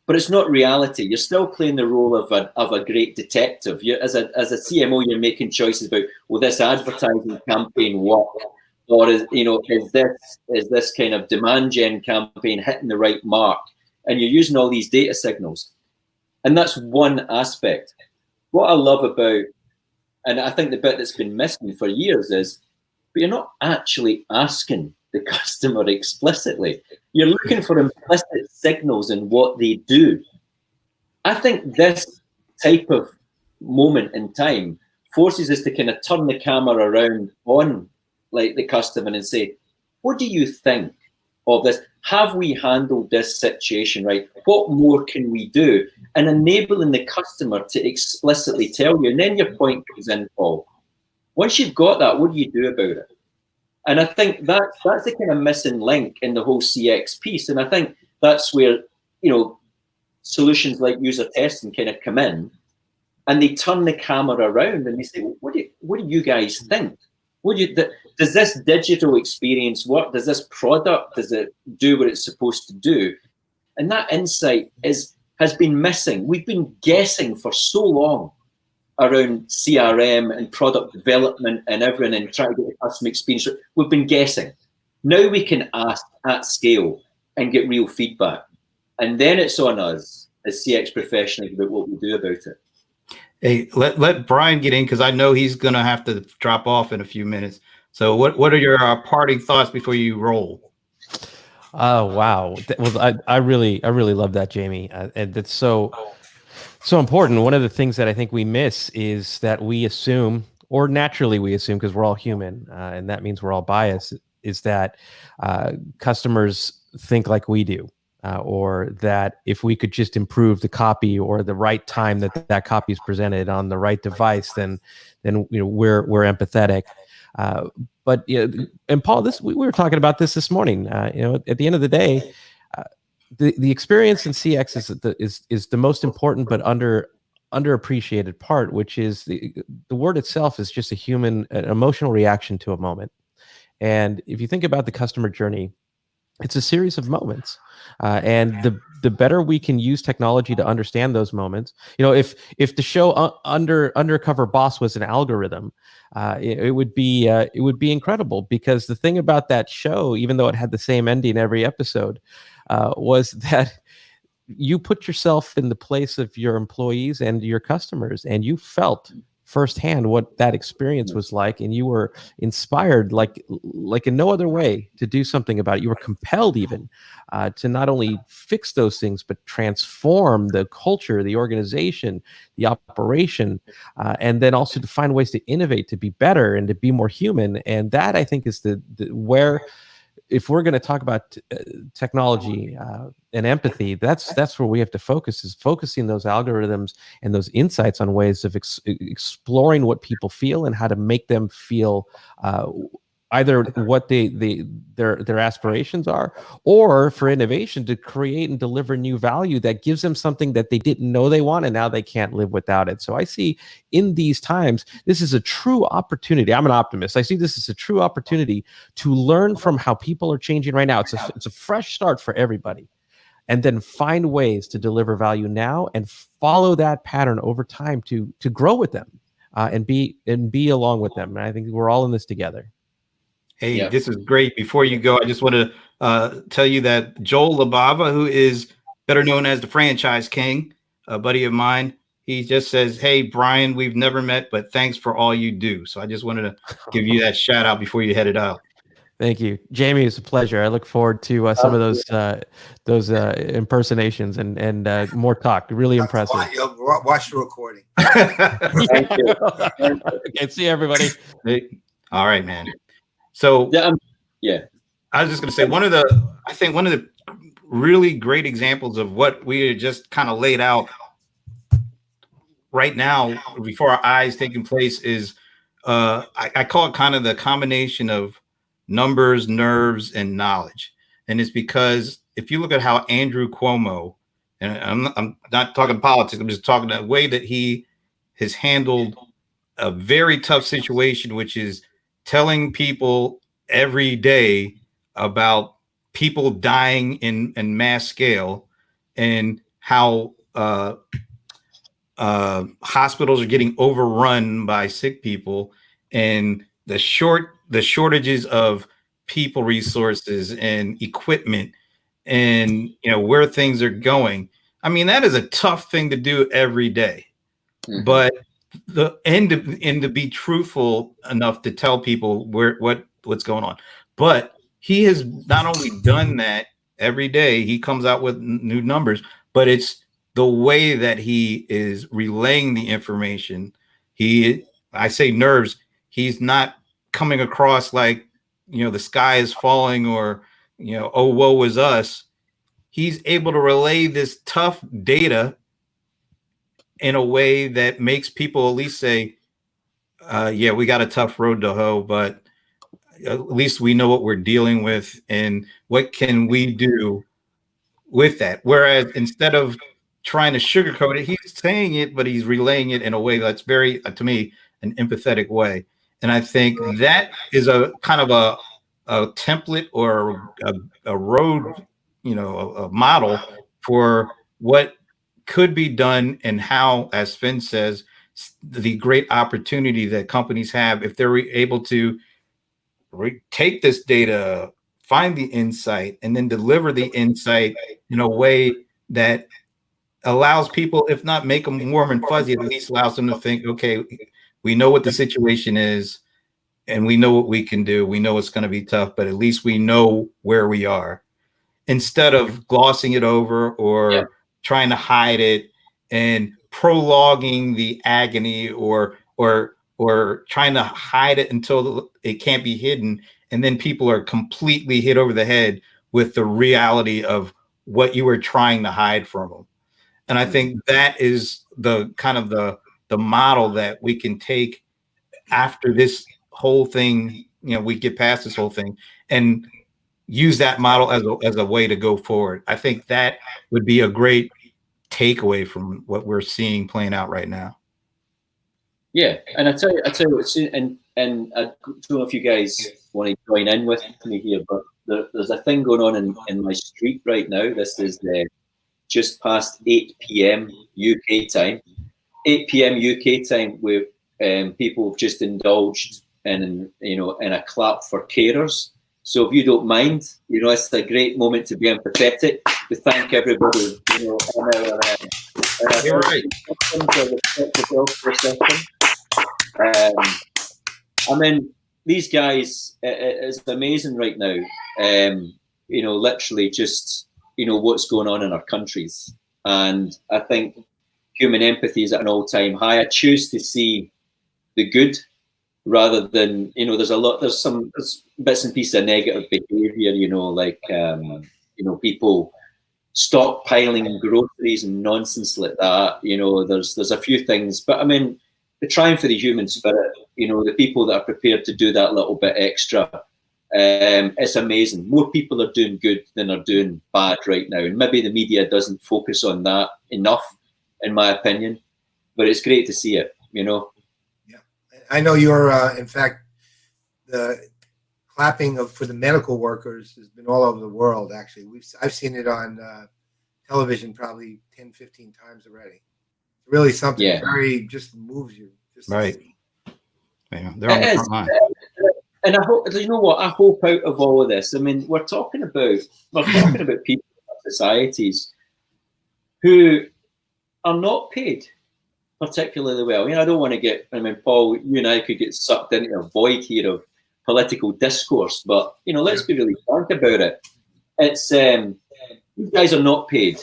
But it's not reality. You're still playing the role of a great detective. As a CMO, you're making choices about, will this advertising campaign work, or is this kind of demand gen campaign hitting the right mark? And you're using all these data signals, and that's one aspect. What I love about, and I think the bit that's been missing for years is, but you're not actually asking the customer explicitly. You're looking for implicit signals in what they do. I think this type of moment in time forces us to kind of turn the camera around on like the customer and say, what do you think of this? Have we handled this situation right? What more can we do? And enabling the customer to explicitly tell you. And then your point comes in, Paul. Once you've got that, what do you do about it? And I think that's the kind of missing link in the whole CX piece. And I think that's where, solutions like user testing kind of come in, and they turn the camera around and they say, well, what do you guys think? Does this digital experience work? Does this product, does it do what it's supposed to do? And that insight has been missing. We've been guessing for so long around CRM and product development and everything and trying to get the customer experience. We've been guessing. Now we can ask at scale and get real feedback. And then it's on us as CX professionals about what we do about it. Hey, let Brian get in because I know he's going to have to drop off in a few minutes. So what are your parting thoughts before you roll? Oh, wow. Well, I really love that, Jamie. And that's so important. One of the things that I think we miss is that we assume, or naturally we assume, because we're all human, and that means we're all biased, is that customers think like we do. Or that if we could just improve the copy or the right time that copy is presented on the right device, then we're empathetic. But and Paul, we were talking about this morning. At the end of the day, the experience in CX is the most important but underappreciated part, which is the word itself is just an emotional reaction to a moment. And if you think about the customer journey, it's a series of moments, and the better we can use technology to understand those moments. If the show Undercover Boss was an algorithm, it would be incredible, because the thing about that show, even though it had the same ending every episode, was that you put yourself in the place of your employees and your customers, and you felt firsthand what that experience was like, and you were inspired like in no other way to do something about it. You were compelled even to not only fix those things but transform the culture, the organization, the operation, and then also to find ways to innovate, to be better and to be more human. And that, I think, is the where, if we're going to talk about technology and empathy, that's where we have to focus, is focusing those algorithms and those insights on ways of exploring what people feel and how to make them feel either what their aspirations are, or for innovation to create and deliver new value that gives them something that they didn't know they want and now they can't live without it. So I see in these times, this is a true opportunity. I'm an optimist. I see this as a true opportunity to learn from how people are changing right now. It's a fresh start for everybody, and then find ways to deliver value now and follow that pattern over time to grow with them and be along with them. And I think we're all in this together. Hey, This is great. Before you go, I just want to tell you that Joel Labava, who is better known as the Franchise King, a buddy of mine, he just says, "Hey, Brian, we've never met, but thanks for all you do." So I just wanted to give you that shout out before you headed out. Thank you, Jamie. It's a pleasure. I look forward to some of those impersonations and more talk. Really impressive. Watch the recording. Thank you. Okay, see you, everybody. Hey, all right, man. So I was just going to say one of the really great examples of what we just kind of laid out right now before our eyes taking place is I call it kind of the combination of numbers, nerves, and knowledge. And it's because if you look at how Andrew Cuomo, and I'm not talking politics, I'm just talking the way that he has handled a very tough situation, which is telling people every day about people dying in mass scale, and how hospitals are getting overrun by sick people, and the shortages of people resources and equipment, and where things are going. I mean, that is a tough thing to do every day. Mm-hmm. But to be truthful enough to tell people what's going on. But he has not only done that every day, he comes out with new numbers, but it's the way that he is relaying the information, I say nerves, he's not coming across like, the sky is falling, or, oh, woe is us. He's able to relay this tough data in a way that makes people at least say, yeah, we got a tough road to hoe, but at least we know what we're dealing with and what can we do with that. Whereas instead of trying to sugarcoat it, he's saying it, but he's relaying it in a way that's very, to me, an empathetic way. And I think that is a kind of a template or a road, a model for what could be done, and how, as Finn says, the great opportunity that companies have if they're able to take this data, find the insight, and then deliver the insight in a way that allows people, if not make them warm and fuzzy, at least allows them to think, okay, we know what the situation is and we know what we can do. We know it's going to be tough, but at least we know where we are, instead of glossing it over or trying to hide it and prologuing the agony, or trying to hide it until it can't be hidden. And then people are completely hit over the head with the reality of what you were trying to hide from them. And I think that is the kind of the model that we can take after this whole thing, we get past this whole thing, and use that model as a way to go forward. I think that would be a great takeaway from what we're seeing playing out right now. Yeah, and I tell you what, and I don't know if you guys want to join in with me here, but there's a thing going on in my street right now. This is just past 8 p.m. UK time. 8 p.m. UK time, where people have just indulged in a clap for carers. So if you don't mind, it's a great moment to be empathetic, to thank everybody, You're right. I mean, these guys, it's amazing right now. Literally just, what's going on in our countries. And I think human empathy is at an all-time high. I choose to see the good rather than, there's bits and pieces of negative behavior, like, people stockpiling groceries and nonsense like that. There's a few things, but I mean, the trying for the human spirit, the people that are prepared to do that little bit extra, it's amazing. More people are doing good than are doing bad right now. And maybe the media doesn't focus on that enough, in my opinion, but it's great to see it, Yeah. I know you're, in fact, the clapping for the medical workers has been all over the world, actually. I've seen it on television probably 10, 15 times already. It's really something very, just moves you. Right. Yeah, they're on the front line. And I hope, I hope out of all of this, I mean, we're talking about people in societies who are not paid particularly well. I don't want to Paul, you and I could get sucked into a void here of political discourse, but, let's be really frank about it. It's, these guys are not paid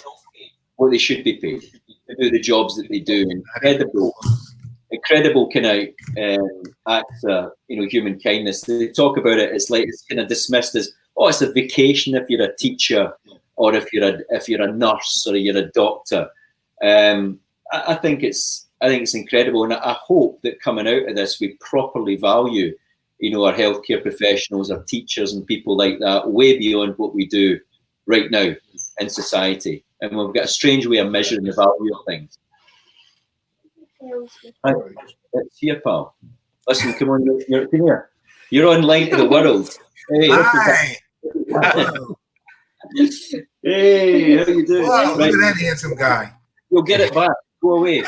what they should be paid to do the jobs that they do. Incredible kind of acts of human kindness. They talk about it. It's like it's kind of dismissed as, oh, it's a vacation if you're a teacher, or if you're a nurse, or you're a doctor. I think it's incredible, and I hope that coming out of this, we properly value our healthcare professionals, our teachers, and people like that, way beyond what we do right now in society. And we've got a strange way of measuring the value of things. It's here, pal. Listen, come on, you're here. You're online to the world. Hey, hi. Hey, how you doing? Whoa, look at that handsome guy. You'll get it back. Go away.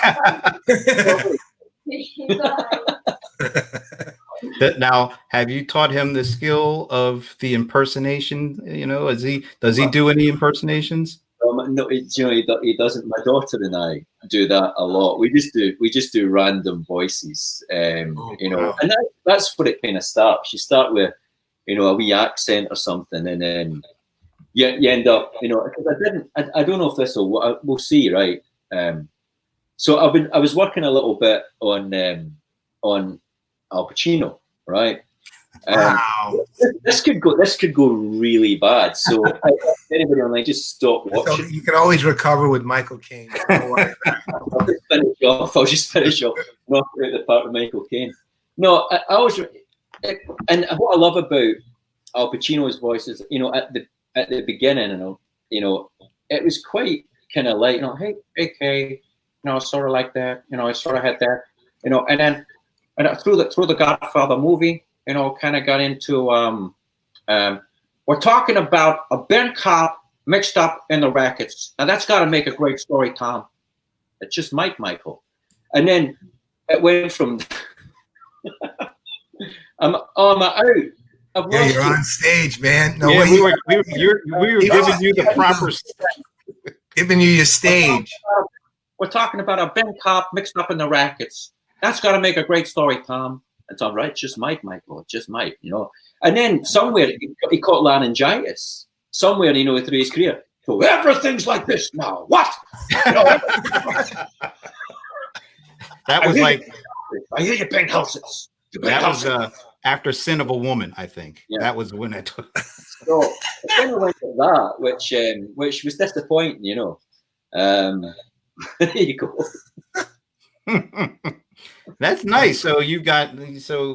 Now, have you taught him the skill of the impersonation? Does he do any impersonations? No, he doesn't. My daughter and I do that a lot. We just do random voices, wow. and that's where it kind of starts. You start with, a wee accent or something, and then you end up, because I don't know if we'll see, right? So I was working a little bit on Al Pacino, right? Wow. This could go really bad. So anybody online, just stop So watching. you can always recover with Michael Caine. Don't worry. I'll just finish off. Knock out the part of Michael Caine. No, I always, and what I love about Al Pacino's voice is, at the beginning, it was quite kind of like, hey, Kay, sort of like that, I sort of had that, and then through the Godfather movie, kind of got into we're talking about a bent cop mixed up in the rackets. Now that's got to make a great story, Tom. It's just Michael. And then it went from I'm out. Yeah, you're on stage, man. No, Yeah, way we were giving you the proper. giving you your stage. We're talking about a bent cop mixed up in the rackets. That's got to make a great story, Tom. It's all right. Just Michael. It's just Mike, And then somewhere he caught laryngitis. Somewhere, through his career. So everything's like this now. What? That was I hear you paying houses. That was after Sin of a Woman, I think. Yeah. That was when I took. So it kind of went to that, which was disappointing, There you go. That's nice. So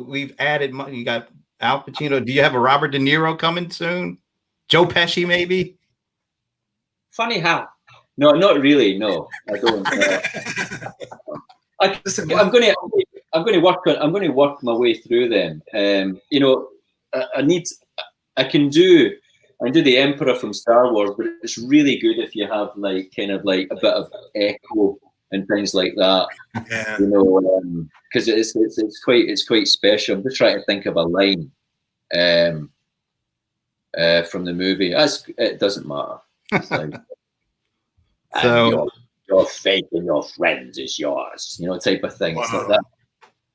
we've added. You got Al Pacino. Do you have a Robert De Niro coming soon? Joe Pesci, maybe. Funny how? No, not really. No, I don't. I'm going to work my way through them. I can do the Emperor from Star Wars, but it's really good if you have kind of a bit of echo and things like that. Yeah. Because it's quite special. I'm just trying to think of a line from the movie. It doesn't matter. It's like, so your fate and your friends is yours, type of thing. Wow. It's like that.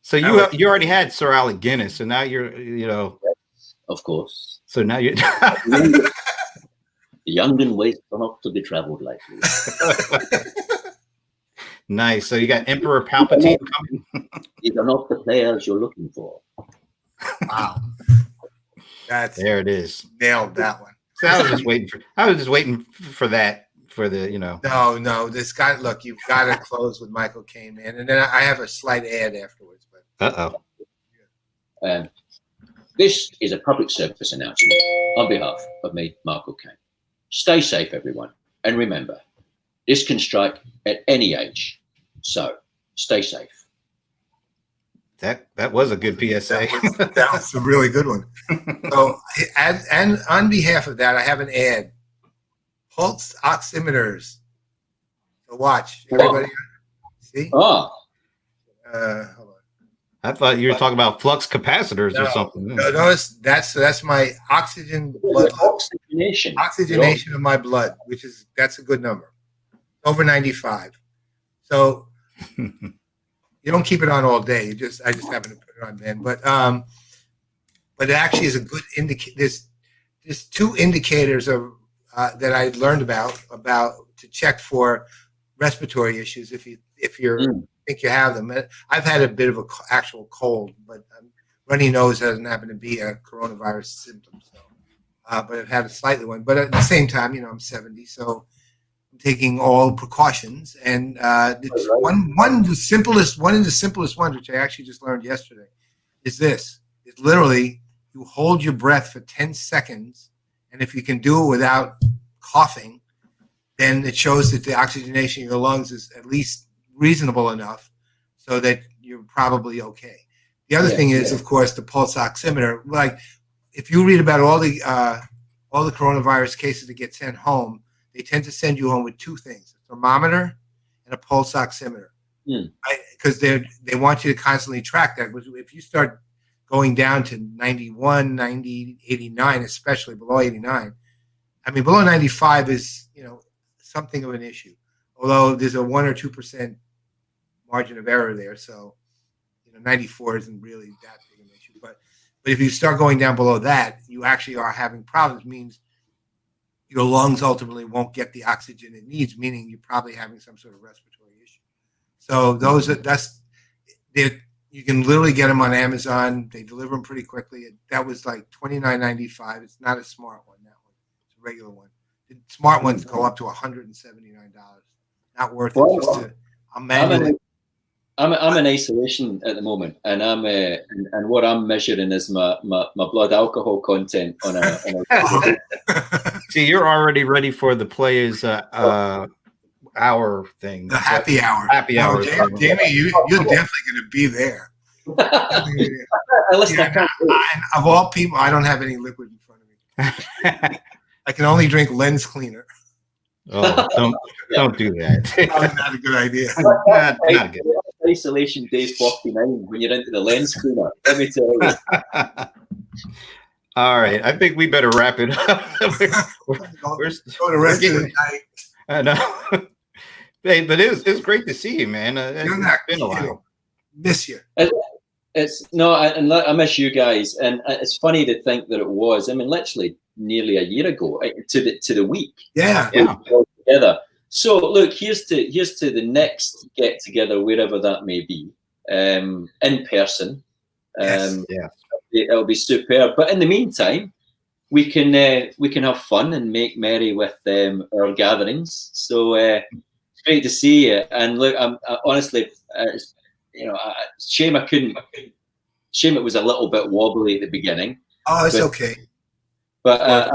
So you already had Sir Alec Guinness, so now you're, of course. So now you're the young and waste are not to be traveled lightly. Nice. So you got Emperor Palpatine coming. These are not the players you're looking for. Wow. There it is. Nailed that one. So I was just waiting for that. For the, No, this guy. Look, you've got to close with Michael Caine, man, and then I have a slight ad afterwards. But this is a public service announcement on behalf of me, Michael Caine. Stay safe, everyone, and remember, this can strike at any age. So, stay safe. That was a good PSA. That was a really good one. So, and on behalf of that, I have an ad. Pulse oximeters. So watch, everybody. See? Oh. Hold on. I thought you were talking about flux capacitors or something. No, that's my oxygen blood. Oxygenation of my blood, that's a good number. Over 95. So you don't keep it on all day. I just happen to put it on then. But it actually is a good indicator. There's two indicators of that I learned about to check for respiratory issues if you think you have them. I've had a bit of an actual cold, but runny nose doesn't happen to be a coronavirus symptom. So, but I've had a slightly one. But at the same time, I'm 70, so I'm taking all precautions. And one of the simplest ones, which I actually just learned yesterday, is this. It's literally you hold your breath for 10 seconds. And if you can do it without coughing, then it shows that the oxygenation in your lungs is at least reasonable enough so that you're probably okay. The other thing is, of course, the pulse oximeter. Like, if you read about all the coronavirus cases that get sent home, they tend to send you home with two things: a thermometer and a pulse oximeter, because they want you to constantly track that. If you start going down to 91, 90, 89, especially below 89. I mean, below 95 is, something of an issue. Although there's a 1 or 2% margin of error there. So, 94 isn't really that big an issue. But if you start going down below that, you actually are having problems. Means your lungs ultimately won't get the oxygen it needs, meaning you're probably having some sort of respiratory issue. So you can literally get them on Amazon. They deliver them pretty quickly. That was like $29.95. It's not a smart one. That one, it's a regular one. The smart ones go up to $179. Not worth it. Just I'm manually. I'm in isolation at the moment, and I'm and what I'm measuring is my blood alcohol content on a See, you're already ready for the Playaz hour thing. The happy hour. Happy hour. Jamie, you're definitely going to be there. Listen, of all people, I don't have any liquid in front of me. I can only drink lens cleaner. Oh, don't do that. Probably not a good idea. not good. Isolation day 49 when you're into the lens cleaner. Let me tell you. All right, I think we better wrap it up. we're go the rest of the night. I know. Hey, but it's great to see you, man. It's been a while. Miss you. I miss you guys, and it's funny to think that it was. I mean, literally nearly a year ago to the week. Yeah. We were together. So look, here's to the next get together, wherever that may be, in person. Yes. It'll be superb. But in the meantime, we can have fun and make merry with our gatherings. So it's great to see you. And look, I'm honestly, shame I couldn't. Shame it was a little bit wobbly at the beginning. Oh, it's okay. But I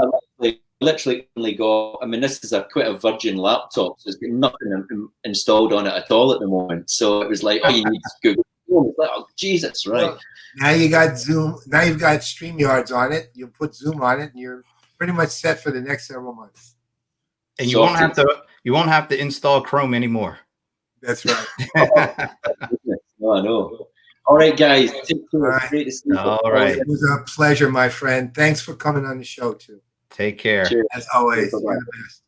literally only got. I mean, this is quite a virgin laptop, so there's got nothing installed on it at all at the moment. So it was like, oh, you need Google. Like, oh, Jesus, right? Well, now you got Zoom. Now you've got StreamYards on it. You put Zoom on it, and you're pretty much set for the next several months. And you won't have to install Chrome anymore. That's right. No, I know. All right, guys. All right. Great to see you. All right. It was a pleasure, my friend. Thanks for coming on the show too. Take care. Cheers. As always, Bye-bye. you're the best.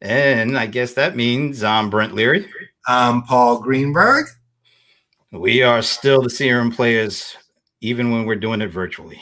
And I guess that means I'm Brent Leary. I'm Paul Greenberg. We are still the CRM Playaz, even when we're doing it virtually.